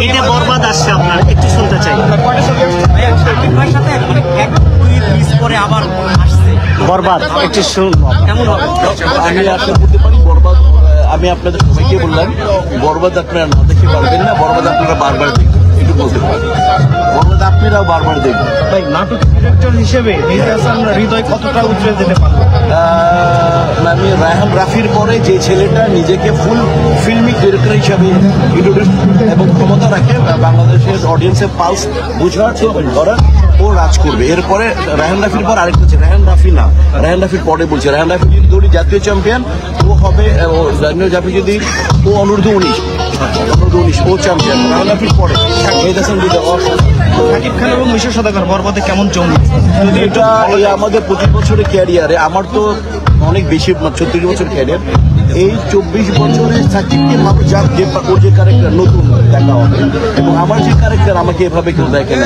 এটা বরবাদ আসছে আপনার একটু শুনতে চাই। আবার আসছে বরবাদ একটু শুনবো কেমন হবে। আমি আপনার বলতে পারি বরবাদ, আমি আপনাদের সবাইকে বললাম বরবাদ আপনারা না দেখে পারবেন না, বরবাদ আপনারা বারবার দেখবেন, একটু বলতে পারি বরবাদ আপনারাও বারবার দেখবেন। ভাই নাটক ডিরেক্টর হিসেবে মেহেদী হাসান হৃদয় কতটা উজ্জ্বল দিতে পারবে? আমি রায়হান রাফির পরে যে ছেলেটা নিজেকে ফুল ফিল্মিক ডিরেক্টর হিসাবে ইন্ট্রোডিউস এবং ক্ষমতা রাখে বাংলাদেশের অডিয়েন্সের পালস বুঝার করার, ও রাজ করবে। এরপরে রায়হান রাফির পর আরেকটা আছে, রায়হান রাফি না, রায়হান রাফির পরে বলছে, রায়হান রাফি যদি দৌড়ি জাতীয় চ্যাম্পিয়ন ও হবে, জাতীয় জাফি যদি ও অনূর্ধ্ব-19 ও চ্যাম্পিয়ন, রায়হান রাফির পরে মেহেদী হাসান হৃদয়। শাকিব খান এবং মিশর সওদাগর বরবাদে কেমন জমি? যদি এটা এই আমাদের 25 বছরের ক্যারিয়ারে, আমার তো অনেক বেশি 36 বছর ক্যারিয়ার, এই 24 বছরে সাকিবকে মানুষ যার যে ওর যে ক্যারেক্টার নতুন দেখা হবে, এবং আমার যে ক্যারেক্টার আমাকে এভাবে কেউ দেখে না।